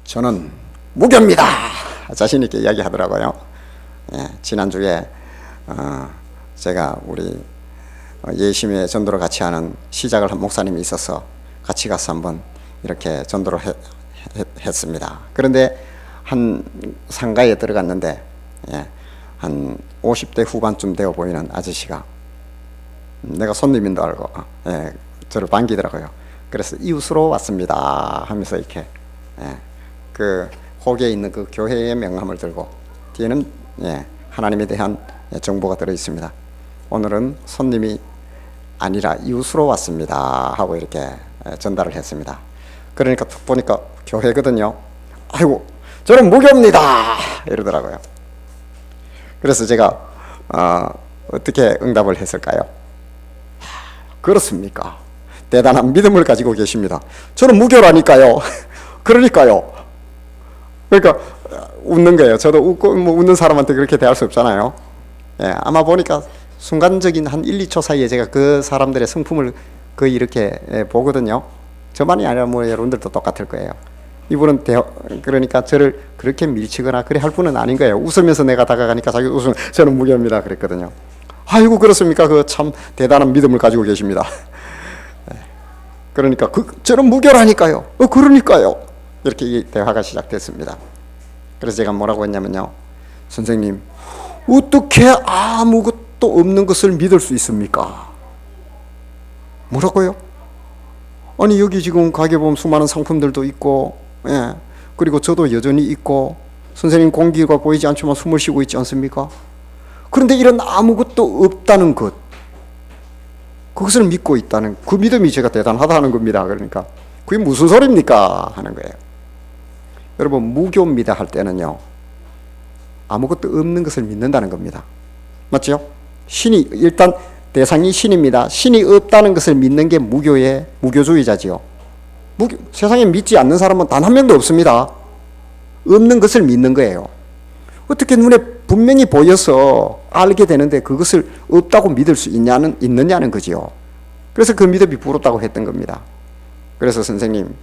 저는 무교입니다. 자신 있게 이야기하더라고요. 예, 지난주에 제가 우리 예심의 전도를 같이 하는 시작을 한 목사님이 있어서 같이 가서 한번 이렇게 전도를 했습니다. 그런데 한 상가에 들어갔는데 한 50대 후반쯤 되어 보이는 아저씨가 내가 손님인 줄 알고 저를 반기더라고요. 그래서 이웃으로 왔습니다 하면서 이렇게 그 혹에 있는 그 교회의 명함을 들고 뒤에는 하나님에 대한 정보가 들어 있습니다. 오늘은 손님이 아니라 이웃으로 왔습니다 하고 이렇게 전달을 했습니다. 그러니까 툭 보니까 교회거든요. 아이고 저는 무교입니다 이러더라고요. 그래서 제가 어떻게 응답을 했을까요? 그렇습니까? 대단한 믿음을 가지고 계십니다. 저는 무교라니까요. 그러니까요. 그러니까 웃는 거예요. 저도 웃고 웃는 사람한테 그렇게 대할 수 없잖아요. 아마 보니까 순간적인 한 1, 2초 사이에 제가 그 사람들의 성품을 거의 이렇게 보거든요. 저만이 아니라 여러분들도 똑같을 거예요. 이분은 그러니까 저를 그렇게 밀치거나 그래 할 분은 아닌 거예요. 웃으면서 내가 다가가니까 자기 웃으면 저는 무교입니다 그랬거든요. 아이고 그렇습니까? 그 참 대단한 믿음을 가지고 계십니다. 그러니까 저는 무교라니까요. 그러니까요. 이렇게 이 대화가 시작됐습니다. 그래서 제가 뭐라고 했냐면요, 선생님 어떻게 아무것도 없는 것을 믿을 수 있습니까? 뭐라고요? 아니 여기 지금 가게 보면 수많은 상품들도 있고 그리고 저도 여전히 있고 선생님 공기가 보이지 않지만 숨을 쉬고 있지 않습니까? 그런데 이런 아무것도 없다는 것, 그것을 믿고 있다는 그 믿음이 제가 대단하다는 겁니다. 그러니까 그게 무슨 소리입니까? 하는 거예요. 여러분 무교입니다 할 때는요 아무것도 없는 것을 믿는다는 겁니다. 맞죠? 신이 일단 대상이 신입니다. 신이 없다는 것을 믿는 게 무교주의자지요. 세상에 믿지 않는 사람은 단 한 명도 없습니다. 없는 것을 믿는 거예요. 어떻게 눈에 분명히 보여서 알게 되는데 그것을 없다고 믿을 수 있느냐는 거지요. 그래서 그 믿음이 부럽다고 했던 겁니다. 그래서 선생님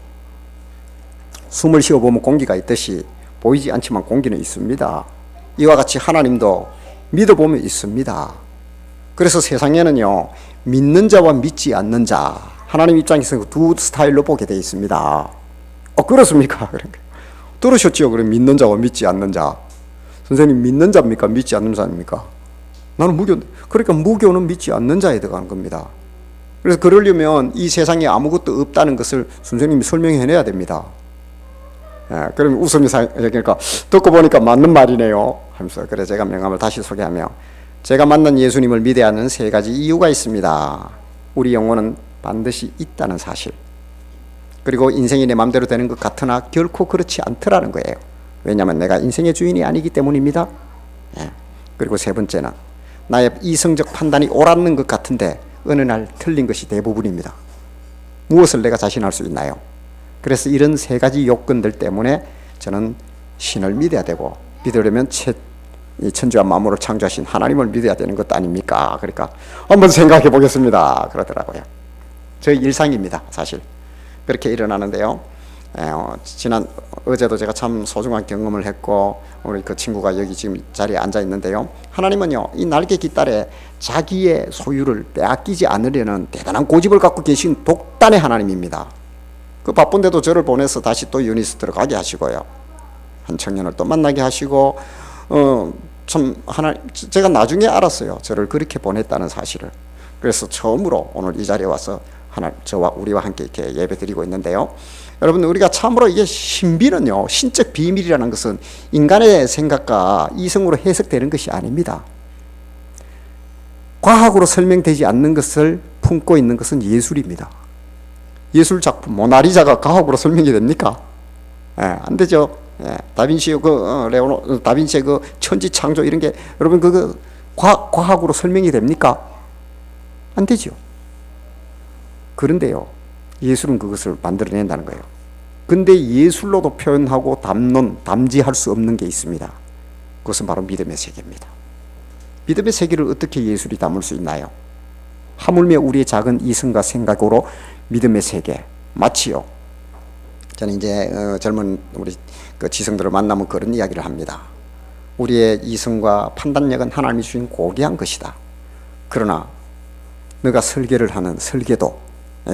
숨을 쉬어보면 공기가 있듯이 보이지 않지만 공기는 있습니다. 이와 같이 하나님도 믿어보면 있습니다. 그래서 세상에는요 믿는 자와 믿지 않는 자, 하나님 입장에서 두 스타일로 보게 되어 있습니다. 그렇습니까? 들으셨죠? 그럼 믿는 자와 믿지 않는 자. 선생님 믿는 자입니까? 믿지 않는 자입니까? 나는 무교. 그러니까 무교는 믿지 않는 자에 들어가는 겁니다. 그래서 그러려면 이 세상에 아무것도 없다는 것을 선생님이 설명해내야 됩니다. 그럼 웃으면서 그러니까 듣고 보니까 맞는 말이네요 하면서 그래 제가 명함을 다시 소개하며 제가 만난 예수님을 믿어야 하는 세 가지 이유가 있습니다. 우리 영혼은 반드시 있다는 사실, 그리고 인생이 내 마음대로 되는 것 같으나 결코 그렇지 않더라는 거예요. 왜냐하면 내가 인생의 주인이 아니기 때문입니다. 그리고 세 번째는 나의 이성적 판단이 옳았는 것 같은데 어느 날 틀린 것이 대부분입니다. 무엇을 내가 자신할 수 있나요? 그래서 이런 세 가지 요건들 때문에 저는 신을 믿어야 되고, 믿으려면 천지와 만물을 창조하신 하나님을 믿어야 되는 것 아닙니까? 그러니까 한번 생각해 보겠습니다 그러더라고요. 저의 일상입니다 사실. 그렇게 일어나는데요, 어제도 제가 참 소중한 경험을 했고 우리 그 친구가 여기 지금 자리에 앉아 있는데요, 하나님은요 이 날개 깃달에 자기의 소유를 빼앗기지 않으려는 대단한 고집을 갖고 계신 독단의 하나님입니다. 그 바쁜데도 저를 보내서 다시 또 유니스트로 가게 하시고요, 한 청년을 또 만나게 하시고 참 제가 나중에 알았어요, 저를 그렇게 보냈다는 사실을. 그래서 처음으로 오늘 이 자리에 와서 저와 우리와 함께 이렇게 예배 드리고 있는데요, 여러분 우리가 참으로 이게 신비는요, 신적 비밀이라는 것은 인간의 생각과 이성으로 해석되는 것이 아닙니다. 과학으로 설명되지 않는 것을 품고 있는 것은 예술입니다. 예술 작품 모나리자가 과학으로 설명이 됩니까? 안 되죠. 다빈치의 다빈치의 그 천지 창조 이런 게 여러분 그거 과학으로 설명이 됩니까? 안 되죠. 그런데요 예술은 그것을 만들어낸다는 거예요. 근데 예술로도 표현하고 담지할 수 없는 게 있습니다. 그것은 바로 믿음의 세계입니다. 믿음의 세계를 어떻게 예술이 담을 수 있나요? 하물며 우리의 작은 이성과 생각으로 믿음의 세계, 마치요 저는 이제 젊은 우리 그 지성들을 만나면 그런 이야기를 합니다. 우리의 이성과 판단력은 하나님이 주신 고귀한 것이다. 그러나 너가 설계를 하는 설계도,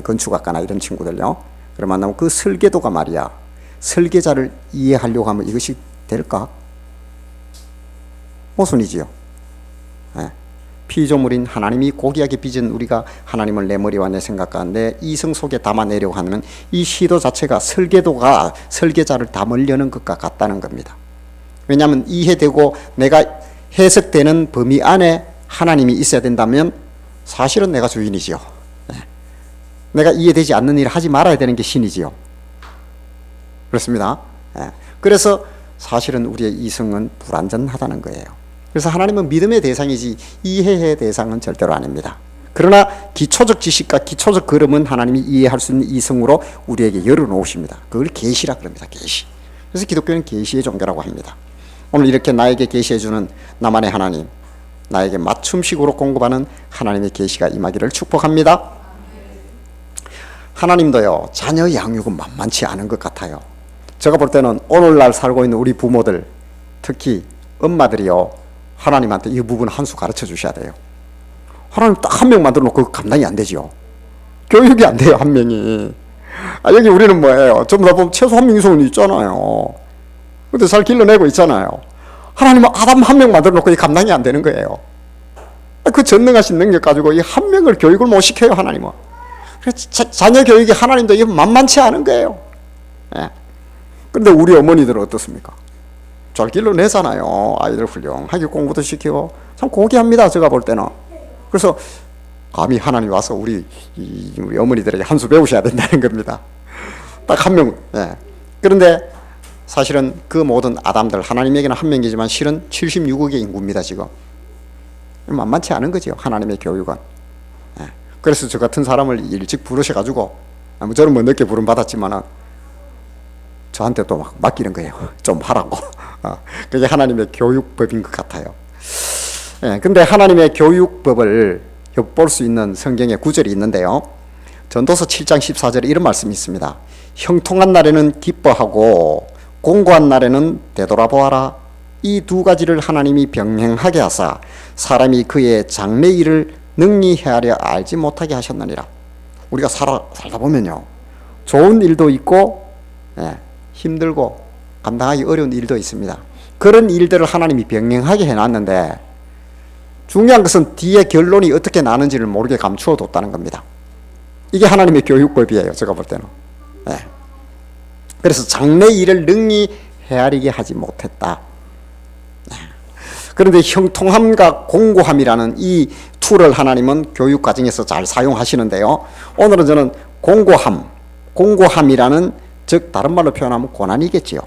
건축학과나 이런 친구들요, 그걸 만나면 그 설계도가 말이야, 설계자를 이해하려고 하면 이것이 될까? 모순이지요. 피조물인 하나님이 고귀하게 빚은 우리가 하나님을 내 머리와 내 생각과 내 이성 속에 담아내려고 하는 이 시도 자체가 설계도가 설계자를 담으려는 것과 같다는 겁니다. 왜냐하면 이해되고 내가 해석되는 범위 안에 하나님이 있어야 된다면 사실은 내가 주인이지요. 내가 이해되지 않는 일을 하지 말아야 되는 게 신이지요. 그렇습니다. 그래서 사실은 우리의 이성은 불완전하다는 거예요. 그래서 하나님은 믿음의 대상이지 이해의 대상은 절대로 아닙니다. 그러나 기초적 지식과 기초적 걸음은 하나님이 이해할 수 있는 이성으로 우리에게 열어놓으십니다. 그걸 계시라 그럽니다. 계시. 그래서 기독교는 계시의 종교라고 합니다. 오늘 이렇게 나에게 계시해주는 나만의 하나님, 나에게 맞춤식으로 공급하는 하나님의 계시가 임하기를 축복합니다. 하나님도요, 자녀 양육은 만만치 않은 것 같아요. 제가 볼 때는 오늘날 살고 있는 우리 부모들, 특히 엄마들이요, 하나님한테 이 부분 한 수 가르쳐 주셔야 돼요. 하나님 딱 한 명 만들어 놓고 감당이 안 되지요. 교육이 안 돼요, 한 명이. 여기 우리는 뭐예요? 전부 다 보면 최소 한 명 이상은 있잖아요. 근데 잘 길러내고 있잖아요. 하나님은 아담 한 명 만들어 놓고 이 감당이 안 되는 거예요. 그 전능하신 능력 가지고 이 한 명을 교육을 못 시켜요, 하나님은. 그래서 자녀 교육이 하나님도 이거 만만치 않은 거예요. 그런데 우리 어머니들은 어떻습니까? 잘 길러내잖아요. 아이들 훌륭하게 공부도 시키고 참 고귀합니다. 제가 볼 때는. 그래서 감히 하나님 와서 우리 어머니들에게 한 수 배우셔야 된다는 겁니다. 딱 한 명. 그런데 사실은 그 모든 아담들, 하나님에게는 한 명이지만 실은 76억의 인구입니다. 지금 만만치 않은 거죠, 하나님의 교육은. 그래서 저 같은 사람을 일찍 부르셔가지고, 저는 뭐 늦게 부름 받았지만은 저한테 또 막 맡기는 거예요. 좀 하라고. 그게 하나님의 교육법인 것 같아요. 근데 하나님의 교육법을 엿볼 수 있는 성경의 구절이 있는데요. 전도서 7장 14절에 이런 말씀이 있습니다. 형통한 날에는 기뻐하고 공고한 날에는 되돌아보아라. 이 두 가지를 하나님이 병행하게 하사 사람이 그의 장래 일을 능히 헤아려 알지 못하게 하셨느니라. 우리가 살다 보면요, 좋은 일도 있고 힘들고 감당하기 어려운 일도 있습니다. 그런 일들을 하나님이 병행하게 해놨는데 중요한 것은 뒤에 결론이 어떻게 나는지를 모르게 감추어 뒀다는 겁니다. 이게 하나님의 교육법이에요, 제가 볼 때는. 그래서 장래 일을 능히 헤아리게 하지 못했다. 그런데 형통함과 공고함이라는 이 툴을 하나님은 교육 과정에서 잘 사용하시는데요. 오늘은 저는 공고함이라는, 즉 다른 말로 표현하면 고난이겠지요.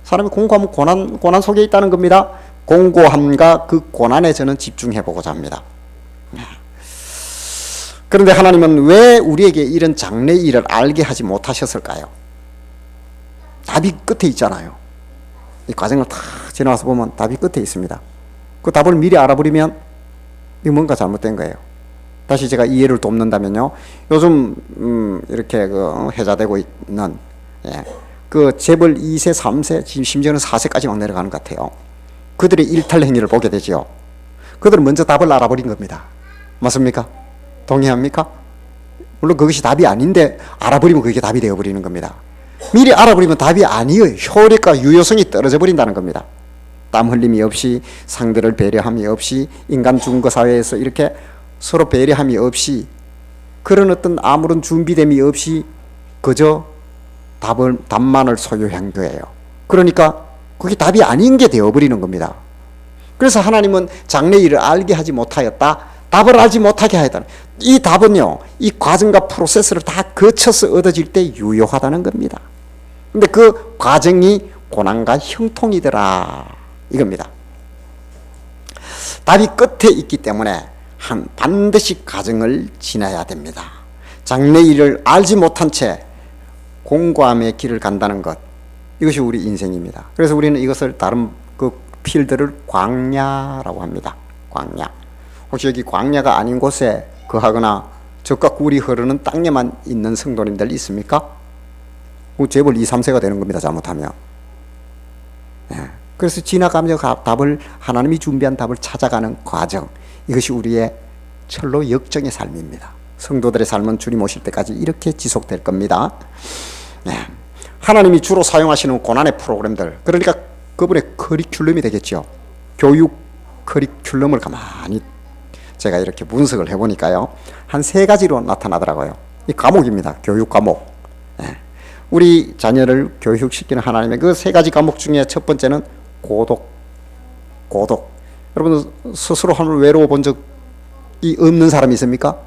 사람이 공고하면 고난 속에 있다는 겁니다. 공고함과 그 고난에 저는 집중해 보고자 합니다. 그런데 하나님은 왜 우리에게 이런 장래 일을 알게 하지 못하셨을까요? 답이 끝에 있잖아요. 이 과정을 다 지나와서 보면 답이 끝에 있습니다. 그 답을 미리 알아버리면 이거 뭔가 잘못된 거예요. 다시 제가 이해를 돕는다면요, 요즘 이렇게 회자되고 있는 그 재벌 2세, 3세, 심지어는 4세까지 막 내려가는 것 같아요. 그들의 일탈 행위를 보게 되죠. 그들은 먼저 답을 알아버린 겁니다. 맞습니까? 동의합니까? 물론 그것이 답이 아닌데 알아버리면 그게 답이 되어버리는 겁니다. 미리 알아버리면 답이 아니에요. 효력과 유효성이 떨어져 버린다는 겁니다. 땀 흘림이 없이, 상대를 배려함이 없이, 인간 중거 사회에서 이렇게 서로 배려함이 없이, 그런 어떤 아무런 준비됨이 없이 그저 답만을 소유한 거예요. 그러니까 그게 답이 아닌 게 되어버리는 겁니다. 그래서 하나님은 장래 일을 알게 하지 못하였다, 답을 알지 못하게 하였다. 이 답은요, 이 과정과 프로세스를 다 거쳐서 얻어질 때 유효하다는 겁니다. 근데 그 과정이 고난과 형통이더라, 이겁니다. 답이 끝에 있기 때문에 반드시 과정을 지나야 됩니다. 장래 일을 알지 못한 채 공고함의 길을 간다는 것, 이것이 우리 인생입니다. 그래서 우리는 이것을 다른 그 필드를 광야라고 합니다. 광야. 혹시 여기 광야가 아닌 곳에 거하거나 적과 꿀이 흐르는 땅에만 있는 성도님들 있습니까? 재벌 2, 3세가 되는 겁니다. 잘못하면. 예. 그래서 지나가면서 답을, 하나님이 준비한 답을 찾아가는 과정, 이것이 우리의 철로 역정의 삶입니다. 성도들의 삶은 주님 오실 때까지 이렇게 지속될 겁니다. 예. 하나님이 주로 사용하시는 고난의 프로그램들, 그러니까 그분의 커리큘럼이 되겠죠. 교육 커리큘럼을 가만히 제가 이렇게 분석을 해보니까요, 한 3가지로 나타나더라고요. 이 과목입니다. 교육 과목. 예. 우리 자녀를 교육시키는 하나님의 그 3가지 과목 중에 첫 번째는 고독. 여러분 스스로 한번 외로워 본 적이 없는 사람이 있습니까?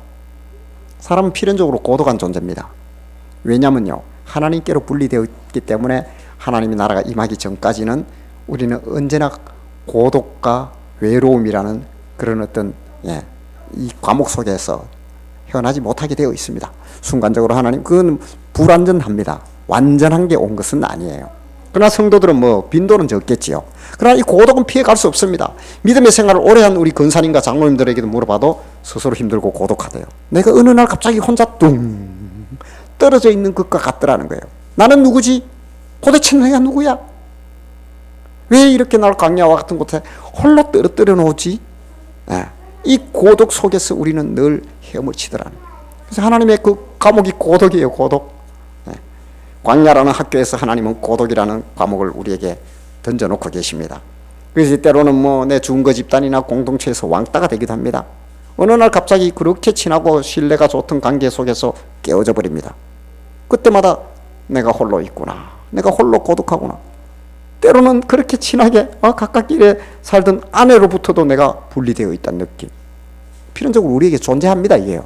사람은 필연적으로 고독한 존재입니다. 왜냐면요, 하나님께로 분리되어 있기 때문에 하나님의 나라가 임하기 전까지는 우리는 언제나 고독과 외로움이라는 그런 어떤 이 과목 속에서 헤어나지 못하게 되어 있습니다. 순간적으로 하나님, 그건 불완전합니다. 완전한 게 온 것은 아니에요. 그러나 성도들은 뭐 빈도는 적겠지요. 그러나 이 고독은 피해갈 수 없습니다. 믿음의 생활을 오래한 우리 권사님과 장로님들에게도 물어봐도 스스로 힘들고 고독하대요. 내가 어느 날 갑자기 혼자 뚱 떨어져 있는 것과 같더라는 거예요. 나는 누구지? 도대체 내가 누구야? 왜 이렇게 날 광야와 같은 곳에 홀로 떨어뜨려 놓지? 이 고독 속에서 우리는 늘 헤엄을 치더라는 거예요. 그래서 하나님의 그 과목이 고독이에요. 고독. 광야라는 학교에서 하나님은 고독이라는 과목을 우리에게 던져놓고 계십니다. 그래서 때로는 뭐 내 중거 집단이나 공동체에서 왕따가 되기도 합니다. 어느 날 갑자기 그렇게 친하고 신뢰가 좋던 관계 속에서 깨어져 버립니다. 그때마다 내가 홀로 있구나, 내가 홀로 고독하구나. 때로는 그렇게 친하게 가깝게 살던 아내로부터도 내가 분리되어 있다는 느낌, 필연적으로 우리에게 존재합니다. 이게요,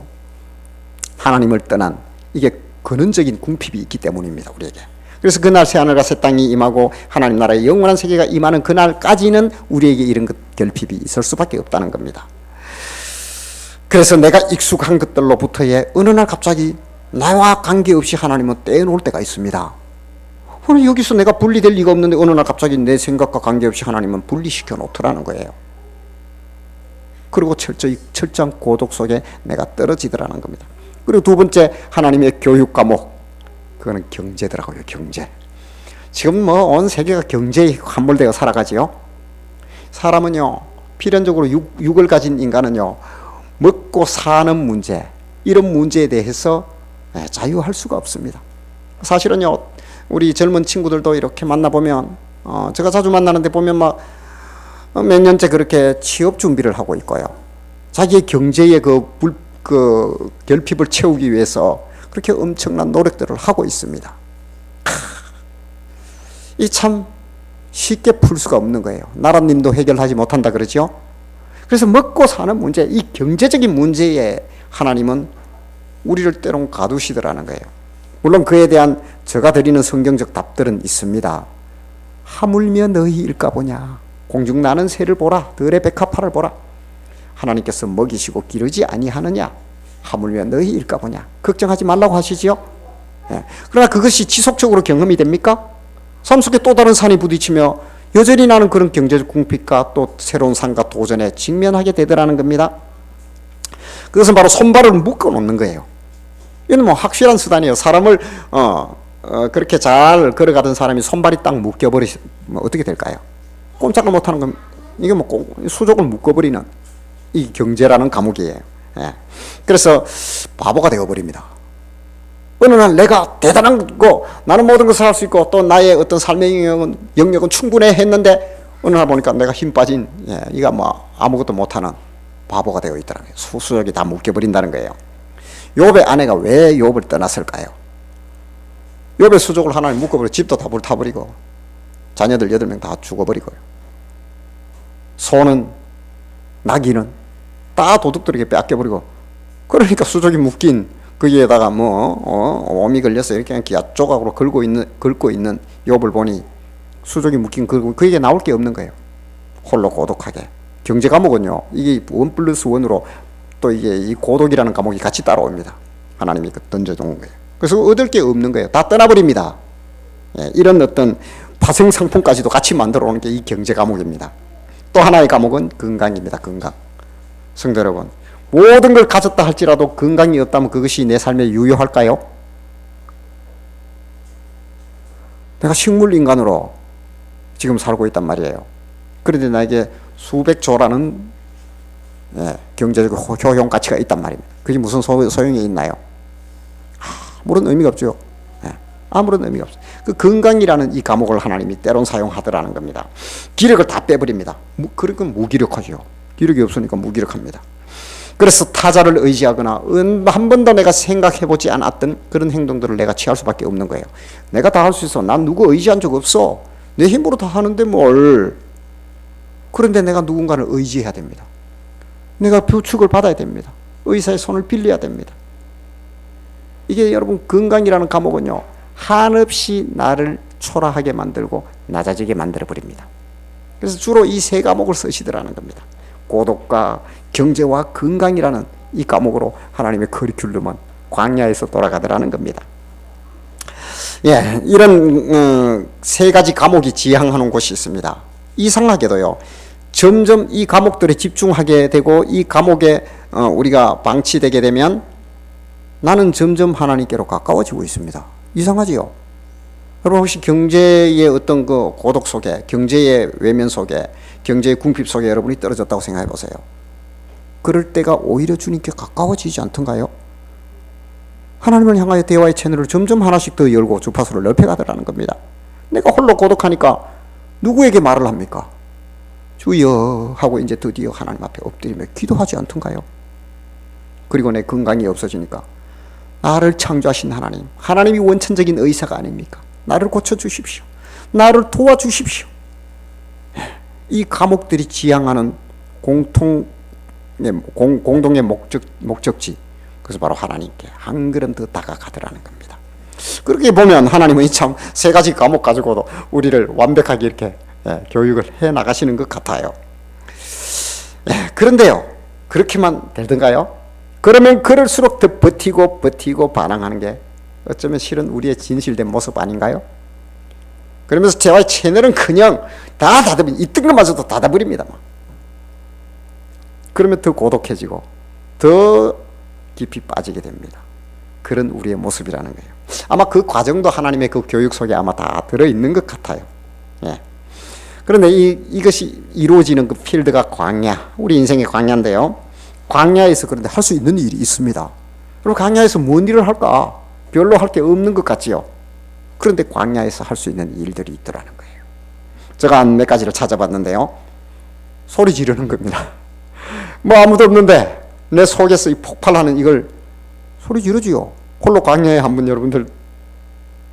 하나님을 떠난 이게 근원적인 궁핍이 있기 때문입니다. 우리에게. 그래서 그날 새하늘과 새 땅이 임하고 하나님 나라의 영원한 세계가 임하는 그날까지는 우리에게 이런 결핍이 있을 수밖에 없다는 겁니다. 그래서 내가 익숙한 것들로부터의 어느 날 갑자기 나와 관계없이 하나님은 떼어놓을 때가 있습니다. 오늘 여기서 내가 분리될 리가 없는데 어느 날 갑자기 내 생각과 관계없이 하나님은 분리시켜 놓더라는 거예요. 그리고 철저한 고독 속에 내가 떨어지더라는 겁니다. 그리고 두 번째, 하나님의 교육 과목, 그거는 경제더라고요. 경제. 지금 뭐 온 세계가 경제에 함몰되어 살아가지요. 사람은요, 필연적으로 육을 가진 인간은요, 먹고 사는 문제, 이런 문제에 대해서 자유할 수가 없습니다. 사실은요, 우리 젊은 친구들도 이렇게 만나보면, 제가 자주 만나는데 보면 막 몇 년째 그렇게 취업 준비를 하고 있고요. 자기의 경제의 그 결핍을 채우기 위해서 그렇게 엄청난 노력들을 하고 있습니다. 이 참 쉽게 풀 수가 없는 거예요. 나라님도 해결하지 못한다 그러죠. 그래서 먹고 사는 문제, 이 경제적인 문제에 하나님은 우리를 때론 가두시더라는 거예요. 물론 그에 대한 제가 드리는 성경적 답들은 있습니다. 하물며 너희일까 보냐, 공중 나는 새를 보라, 들의 백합화를 보라. 하나님께서 먹이시고 기르지 아니하느냐, 하물며 너희일까 보냐. 걱정하지 말라고 하시지요. 그러나 그것이 지속적으로 경험이 됩니까? 삶 속에 또 다른 산이 부딪히며 여전히 나는 그런 경제적 궁핍과 또 새로운 산과 도전에 직면하게 되더라는 겁니다. 그것은 바로 손발을 묶어 놓는 거예요. 이건 뭐 확실한 수단이에요. 사람을 그렇게 잘 걸어가던 사람이 손발이 딱 묶여버리면 어떻게 될까요? 꼼짝을 못하는 건 이게 뭐 수족을 묶어버리는 이 경제라는 과목이에요. 그래서 바보가 되어버립니다. 어느 날 내가 대단한 거, 나는 모든 것을 할 수 있고 또 나의 어떤 삶의 영역은 충분해 했는데 어느 날 보니까 내가 힘 빠진 이가 뭐 아무것도 못하는 바보가 되어 있다는 거예요. 수족이 다 묶여버린다는 거예요. 욥의 아내가 왜 욥을 떠났을까요? 욥의 수족을 하나님 묶어버리고 집도 다 불타버리고 자녀들 8명 다 죽어버리고요. 소는, 나귀는 다 도둑들에게 뺏겨버리고, 그러니까 수족이 묶인 거기에다가 오미 걸려서 이렇게 그냥 기아 조각으로 긁고 있는 욥을 보니 수족이 묶인 그게 나올 게 없는 거예요. 홀로 고독하게. 경제 과목은요, 이게 1+1으로 또 이게 이 고독이라는 과목이 같이 따라옵니다. 하나님이 던져놓은 거예요. 그래서 얻을 게 없는 거예요. 다 떠나버립니다. 이런 어떤 파생 상품까지도 같이 만들어 오는 게 이 경제 과목입니다. 또 하나의 과목은 건강입니다. 건강. 성도 여러분, 모든 걸 가졌다 할지라도 건강이 없다면 그것이 내 삶에 유효할까요? 내가 식물 인간으로 지금 살고 있단 말이에요. 그런데 나에게 수백 조라는 경제적 효용 가치가 있단 말입니다. 그게 무슨 소용이 있나요? 아무런 의미가 없죠. 아무런 의미가 없어요. 그 건강이라는 이 과목을 하나님이 때론 사용하더라는 겁니다. 기력을 다 빼버립니다. 그러니까 무기력하죠. 기력이 없으니까 무기력합니다. 그래서 타자를 의지하거나 한 번도 내가 생각해보지 않았던 그런 행동들을 내가 취할 수밖에 없는 거예요. 내가 다 할 수 있어. 난 누구 의지한 적 없어. 내 힘으로 다 하는데 뭘. 그런데 내가 누군가를 의지해야 됩니다. 내가 부축을 받아야 됩니다. 의사의 손을 빌려야 됩니다. 이게 여러분 건강이라는 과목은요, 한없이 나를 초라하게 만들고 낮아지게 만들어버립니다. 그래서 주로 이 세 과목을 쓰시더라는 겁니다. 고독과 경제와 건강이라는 이 과목으로 하나님의 커리큘럼은 광야에서 돌아가더라는 겁니다. 이런 세 가지 과목이 지향하는 곳이 있습니다. 이상하게도요, 점점 이 과목들에 집중하게 되고 이 과목에 우리가 방치되게 되면 나는 점점 하나님께로 가까워지고 있습니다. 이상하지요? 여러분 혹시 경제의 어떤 그 고독 속에, 경제의 외면 속에, 경제의 궁핍 속에 여러분이 떨어졌다고 생각해 보세요. 그럴 때가 오히려 주님께 가까워지지 않던가요? 하나님을 향하여 대화의 채널을 점점 하나씩 더 열고 주파수를 넓혀가더라는 겁니다. 내가 홀로 고독하니까 누구에게 말을 합니까? 주여 하고 이제 드디어 하나님 앞에 엎드리며 기도하지 않던가요? 그리고 내 건강이 없어지니까 나를 창조하신 하나님, 하나님이 원천적인 의사가 아닙니까? 나를 고쳐주십시오. 나를 도와주십시오. 이 과목들이 지향하는 공동의 목적지, 그래서 바로 하나님께 한 걸음 더 다가가더라는 겁니다. 그렇게 보면 하나님은 참 세 가지 과목 가지고도 우리를 완벽하게 이렇게 교육을 해 나가시는 것 같아요. 그런데요, 그렇게만 되던가요? 그러면 그럴수록 더 버티고 반항하는 게 어쩌면 실은 우리의 진실된 모습 아닌가요? 그러면서 대화의 채널은 그냥 다 닫아버립니다. 있던 것마저도 닫아버립니다. 그러면 더 고독해지고 더 깊이 빠지게 됩니다. 그런 우리의 모습이라는 거예요. 아마 그 과정도 하나님의 그 교육 속에 아마 다 들어있는 것 같아요. 그런데 이것이 이루어지는 그 필드가 광야, 우리 인생의 광야인데요. 광야에서 그런데 할 수 있는 일이 있습니다. 그럼 광야에서 뭔 일을 할까? 별로 할 게 없는 것 같지요. 그런데 광야에서 할 수 있는 일들이 있더라는 거예요. 제가 몇 가지를 찾아봤는데요. 소리 지르는 겁니다. 뭐 아무도 없는데 내 속에서 이 폭발하는 이걸 소리 지르지요. 홀로 광야에 한번 여러분들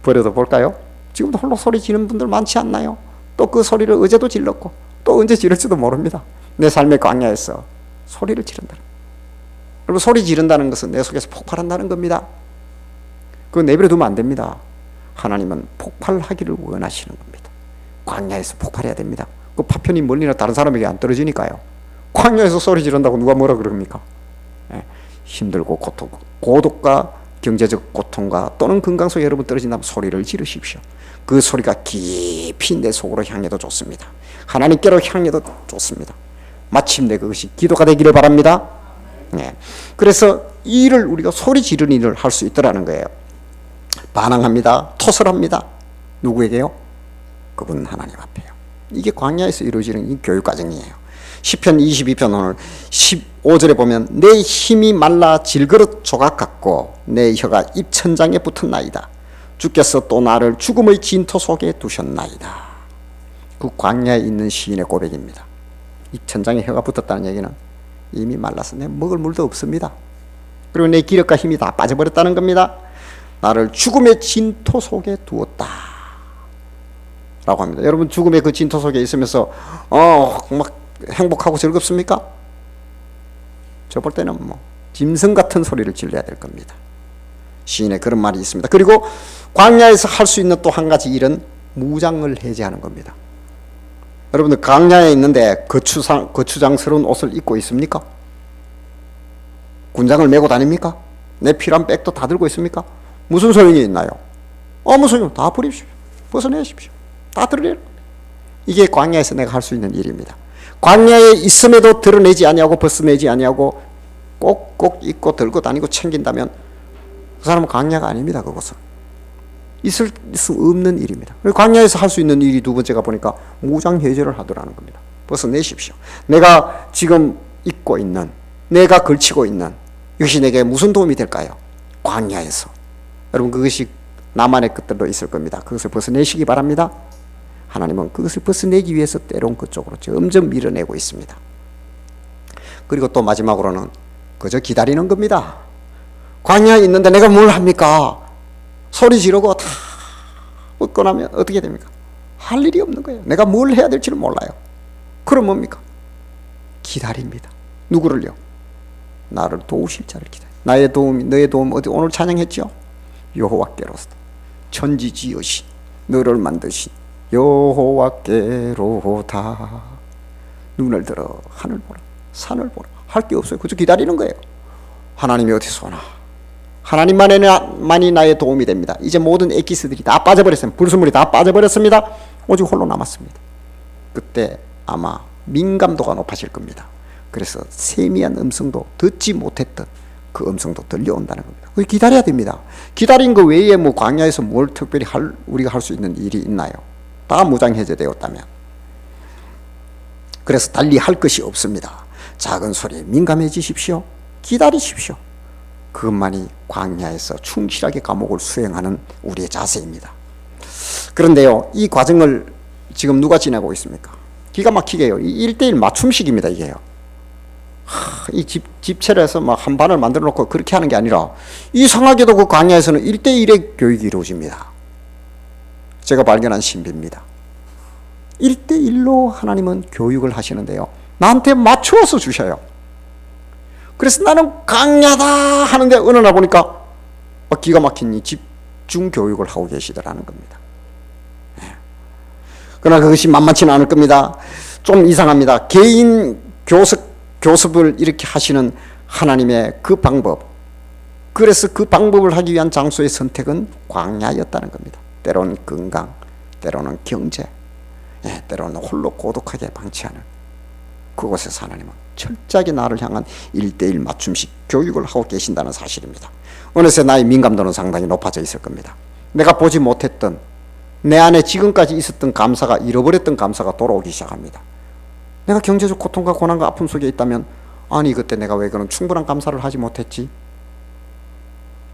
버려도 볼까요? 지금도 홀로 소리 지르는 분들 많지 않나요? 또 그 소리를 어제도 질렀고 또 언제 지를지도 모릅니다. 내 삶의 광야에서 소리를 지른다. 여러분 소리 지른다는 것은 내 속에서 폭발한다는 겁니다. 그거 내버려 두면 안 됩니다. 하나님은 폭발하기를 원하시는 겁니다. 광야에서 폭발해야 됩니다. 그 파편이 멀리나 다른 사람에게 안 떨어지니까요. 광야에서 소리 지른다고 누가 뭐라 그럽니까? 힘들고 고독과 경제적 고통과 또는 건강 속에 여러분 떨어진다면 소리를 지르십시오. 그 소리가 깊이 내 속으로 향해도 좋습니다. 하나님께로 향해도 좋습니다. 마침내 그것이 기도가 되기를 바랍니다. 그래서 이 일을 우리가 소리 지르는 일을 할 수 있더라는 거예요. 반항합니다. 토설합니다. 누구에게요? 그분 하나님 앞에요. 이게 광야에서 이루어지는 이 교육 과정이에요. 시편 22편 오늘 15절에 보면 내 힘이 말라 질그릇 조각 같고 내 혀가 입천장에 붙었나이다. 주께서 또 나를 죽음의 진토 속에 두셨나이다. 그 광야에 있는 시인의 고백입니다. 입천장에 혀가 붙었다는 얘기는 이미 말라서 내 먹을 물도 없습니다. 그리고 내 기력과 힘이 다 빠져버렸다는 겁니다. 나를 죽음의 진토 속에 두었다 라고 합니다. 여러분 죽음의 그 진토 속에 있으면서 막 행복하고 즐겁습니까? 저 볼 때는 뭐 짐승 같은 소리를 질러야 될 겁니다. 시인의 그런 말이 있습니다. 그리고 광야에서 할 수 있는 또 한 가지 일은 무장을 해제하는 겁니다. 여러분들 광야에 있는데 거추장스러운 옷을 입고 있습니까? 군장을 메고 다닙니까? 내 필요한 백도 다 들고 있습니까? 무슨 소용이 있나요? 아무 소용. 다 버리십시오. 벗어내십시오. 다 드러내요. 이게 광야에서 내가 할 수 있는 일입니다. 광야에 있음에도 드러내지 아니하고 벗어내지 아니하고 꼭꼭 입고 들고 다니고 챙긴다면 그 사람은 광야가 아닙니다. 그것은 있을 수 없는 일입니다. 광야에서 할 수 있는 일이 두 번째가 보니까 무장해제를 하더라는 겁니다. 벗어내십시오. 내가 지금 입고 있는, 내가 걸치고 있는 이것이 내게 무슨 도움이 될까요? 광야에서. 여러분 그것이 나만의 것들도 있을 겁니다. 그것을 벗어내시기 바랍니다. 하나님은 그것을 벗어내기 위해서 때론 그쪽으로 점점 밀어내고 있습니다. 그리고 또 마지막으로는 그저 기다리는 겁니다. 광야에 있는데 내가 뭘 합니까? 소리 지르고 다 웃고 나면 어떻게 됩니까? 할 일이 없는 거예요. 내가 뭘 해야 될지를 몰라요. 그럼 뭡니까? 기다립니다. 누구를요? 나를 도우실 자를 기다려. 나의 도움, 너의 도움 어디 오늘 찬양했죠? 여호와께로서 천지지으신 너를 만드신 여호와께로다. 눈을 들어 하늘 보라, 산을 보라. 할 게 없어요. 그저 기다리는 거예요. 하나님이 어디서 오나? 하나님만이 나의 도움이 됩니다. 이제 모든 엑기스들이 다 빠져버렸습니다. 불순물이 다 빠져버렸습니다. 오직 홀로 남았습니다. 그때 아마 민감도가 높아질 겁니다. 그래서 세미한 음성도 듣지 못했던 그 음성도 들려온다는 겁니다. 기다려야 됩니다. 기다린 거 외에 뭐 광야에서 뭘 특별히 우리가 할 수 있는 일이 있나요? 다 무장해제되었다면. 그래서 달리 할 것이 없습니다. 작은 소리에 민감해지십시오. 기다리십시오. 그것만이 광야에서 충실하게 과목을 수행하는 우리의 자세입니다. 그런데요, 이 과정을 지금 누가 지나고 있습니까? 기가 막히게요. 1대1 맞춤식입니다, 이게요. 이 집체를 해서 막 한 반을 만들어 놓고 그렇게 하는 게 아니라 이상하게도 그 광야에서는 1대1의 교육이 이루어집니다. 제가 발견한 신비입니다. 1대1로 하나님은 교육을 하시는데요. 나한테 맞추어서 주셔요. 그래서 나는 강야다 하는데 어느 날 보니까 기가 막힌 이 집중 교육을 하고 계시더라는 겁니다. 그러나 그것이 만만치는 않을 겁니다. 좀 이상합니다. 개인 교습을 이렇게 하시는 하나님의 그 방법, 그래서 그 방법을 하기 위한 장소의 선택은 광야였다는 겁니다. 때로는 건강, 때로는 경제, 때로는 홀로 고독하게 방치하는 그곳에서 하나님은 철저하게 나를 향한 1대1 맞춤식 교육을 하고 계신다는 사실입니다. 어느새 나의 민감도는 상당히 높아져 있을 겁니다. 내가 보지 못했던, 내 안에 지금까지 있었던 감사가, 잃어버렸던 감사가 돌아오기 시작합니다. 내가 경제적 고통과 고난과 아픔 속에 있다면, 아니 그때 내가 왜 그런 충분한 감사를 하지 못했지?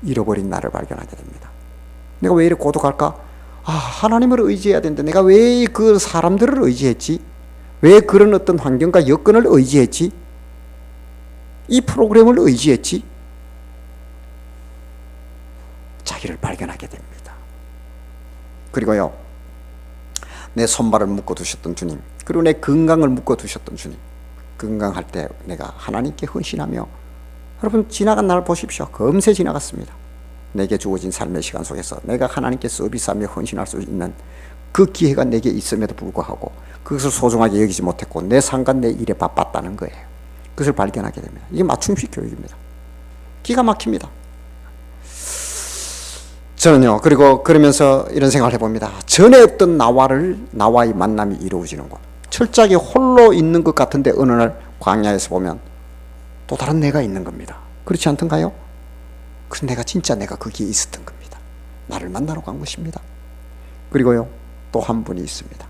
잃어버린 나를 발견하게 됩니다. 내가 왜 이렇게 고독할까? 하나님을 의지해야 되는데 내가 왜 그 사람들을 의지했지? 왜 그런 어떤 환경과 여건을 의지했지? 이 프로그램을 의지했지? 자기를 발견하게 됩니다. 그리고요, 내 손발을 묶어두셨던 주님, 그리고 내 건강을 묶어두셨던 주님, 건강할 때 내가 하나님께 헌신하며, 여러분 지나간 날 보십시오. 금세 지나갔습니다. 내게 주어진 삶의 시간 속에서 내가 하나님께 서비스하며 헌신할 수 있는 그 기회가 내게 있음에도 불구하고 그것을 소중하게 여기지 못했고 내 상관 내 일에 바빴다는 거예요. 그것을 발견하게 됩니다. 이게 맞춤식 교육입니다. 기가 막힙니다. 저는요, 그리고 그러면서 이런 생각을 해봅니다. 전에 없던 나와의 만남이 이루어지는 곳, 철저하게 홀로 있는 것 같은데 어느 날 광야에서 보면 또 다른 내가 있는 겁니다. 그렇지 않던가요? 그래서 내가 거기에 있었던 겁니다. 나를 만나러 간 것입니다. 그리고요, 또 한 분이 있습니다.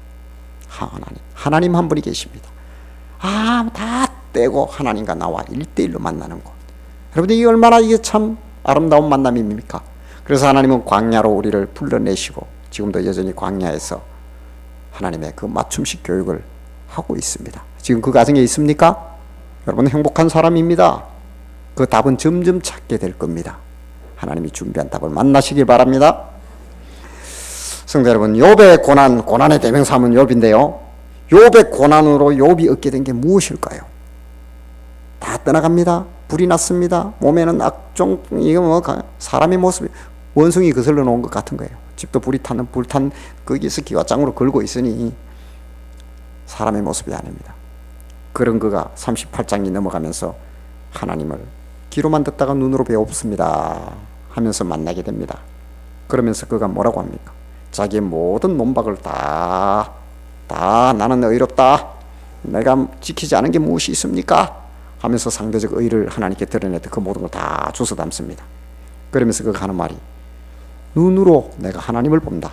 하나님 한 분이 계십니다. 다 떼고 하나님과 나와 1대1로 만나는 곳. 여러분, 이게 얼마나 이게 참 아름다운 만남입니까? 그래서 하나님은 광야로 우리를 불러내시고 지금도 여전히 광야에서 하나님의 그 맞춤식 교육을 하고 있습니다. 지금 그 과정에 있습니까? 여러분 행복한 사람입니다. 그 답은 점점 찾게 될 겁니다. 하나님이 준비한 답을 만나시길 바랍니다. 성도 여러분, 욥의 고난의 대명사는 욥인데요. 욥의 고난으로 욥이 얻게 된 게 무엇일까요? 다 떠나갑니다. 불이 났습니다. 몸에는 악종, 이거 뭐 사람의 모습이 원숭이 거슬러 놓은 것 같은 거예요. 집도 불탄 거기서 기와장으로 걸고 있으니 사람의 모습이 아닙니다. 그런 그가 38장이 넘어가면서 하나님을 귀로만 듣다가 눈으로 배웁습니다 하면서 만나게 됩니다. 그러면서 그가 뭐라고 합니까? 자기의 모든 논박을 다 나는 의롭다, 내가 지키지 않은 게 무엇이 있습니까? 하면서 상대적 의를 하나님께 드러냈던 그 모든 걸 다 주워 담습니다. 그러면서 그가 하는 말이 눈으로 내가 하나님을 본다.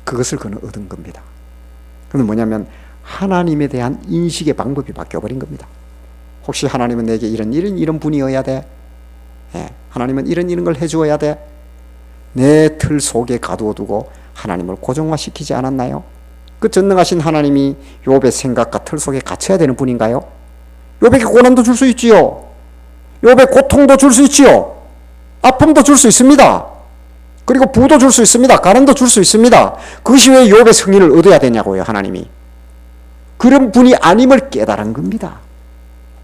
그것을 그는 얻은 겁니다. 그건 뭐냐면 하나님에 대한 인식의 방법이 바뀌어버린 겁니다. 혹시 하나님은 내게 이런 분이어야 돼? 하나님은 이런 걸 해주어야 돼? 내 틀 속에 가두어두고 하나님을 고정화시키지 않았나요? 그 전능하신 하나님이 욥의 생각과 틀 속에 갇혀야 되는 분인가요? 욥에게 고난도 줄 수 있지요. 욥의 고통도 줄 수 있지요. 아픔도 줄 수 있습니다. 그리고 부도 줄 수 있습니다. 가난도 줄 수 있습니다. 그것이 왜 욥의 승리를 얻어야 되냐고요, 하나님이. 그런 분이 아님을 깨달은 겁니다.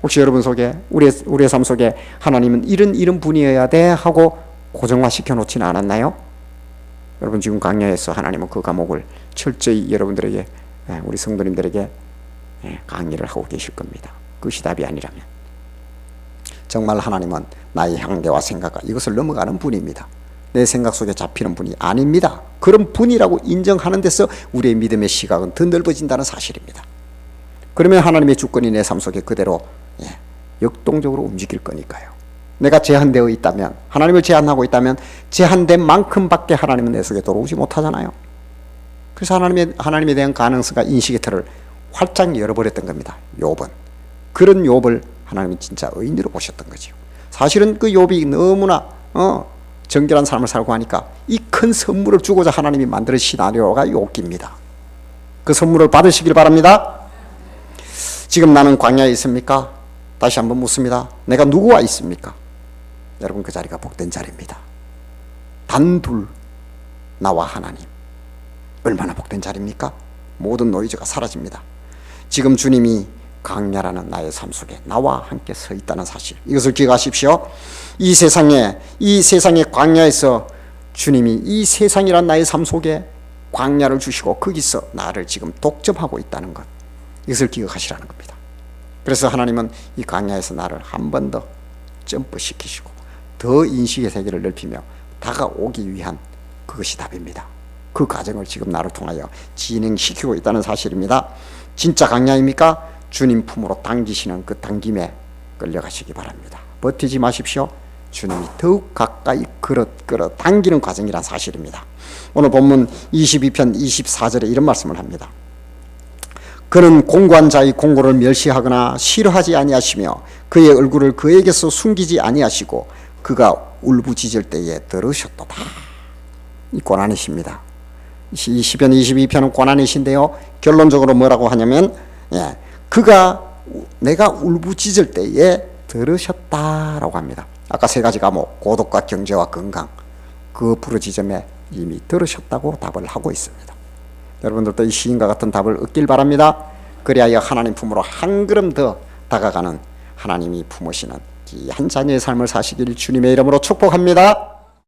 혹시 여러분 속에, 우리의 삶 속에 하나님은 이런 분이어야 돼 하고 고정화시켜 놓지는 않았나요? 여러분 지금 강야에서 하나님은 그 과목을 철저히 여러분들에게, 우리 성도님들에게 강의를 하고 계실 겁니다. 그것이 답이 아니라면 정말 하나님은 나의 향대와 생각과 이것을 넘어가는 분입니다. 내 생각 속에 잡히는 분이 아닙니다. 그런 분이라고 인정하는 데서 우리의 믿음의 시각은 더 넓어진다는 사실입니다. 그러면 하나님의 주권이 내 삶 속에 그대로 역동적으로 움직일 거니까요. 내가 제한되어 있다면, 하나님을 제한하고 있다면 제한된 만큼밖에 하나님은 내 속에 들어오지 못하잖아요. 그래서 하나님에 대한 가능성과 인식의 틀을 활짝 열어버렸던 겁니다. 욥은. 그런 욥을 하나님이 진짜 의인으로 보셨던 거죠. 사실은 그 욥이 너무나 정결한 삶을 살고 하니까 이 큰 선물을 주고자 하나님이 만든 시나리오가 욥기입니다. 그 선물을 받으시길 바랍니다. 지금 나는 광야에 있습니까? 다시 한번 묻습니다. 내가 누구와 있습니까? 여러분 그 자리가 복된 자리입니다. 단둘 나와 하나님. 얼마나 복된 자리입니까? 모든 노이즈가 사라집니다. 지금 주님이 광야라는 나의 삶 속에 나와 함께 서 있다는 사실, 이것을 기억하십시오. 이 세상의 광야에서 주님이 이 세상이란 나의 삶 속에 광야를 주시고 거기서 나를 지금 독점하고 있다는 것, 이것을 기억하시라는 겁니다. 그래서 하나님은 이 광야에서 나를 한 번 더 점프시키시고 더 인식의 세계를 넓히며 다가오기 위한 그것이 답입니다. 그 과정을 지금 나를 통하여 진행시키고 있다는 사실입니다. 진짜 광야입니까? 주님 품으로 당기시는 그 당김에 끌려가시기 바랍니다. 버티지 마십시오. 주님이 더욱 가까이 끌어 당기는 과정이란 사실입니다. 오늘 본문 22편 24절에 이런 말씀을 합니다. 그는 공고한 자의 공고를 멸시하거나 싫어하지 아니하시며 그의 얼굴을 그에게서 숨기지 아니하시고 그가 울부짖을 때에 들으셨도다. 이 고난이십니다. 시편 22편은 고난이신데요, 결론적으로 뭐라고 하냐면 내가 울부짖을 때에 들으셨다라고 합니다. 아까 세 가지 과목, 고독과 경제와 건강, 그 부르짖음에 이미 들으셨다고 답을 하고 있습니다. 여러분들도 이 시인과 같은 답을 얻길 바랍니다. 그리하여 하나님 품으로 한 걸음 더 다가가는 하나님이 품으시는 귀한 자녀의 삶을 사시길 주님의 이름으로 축복합니다.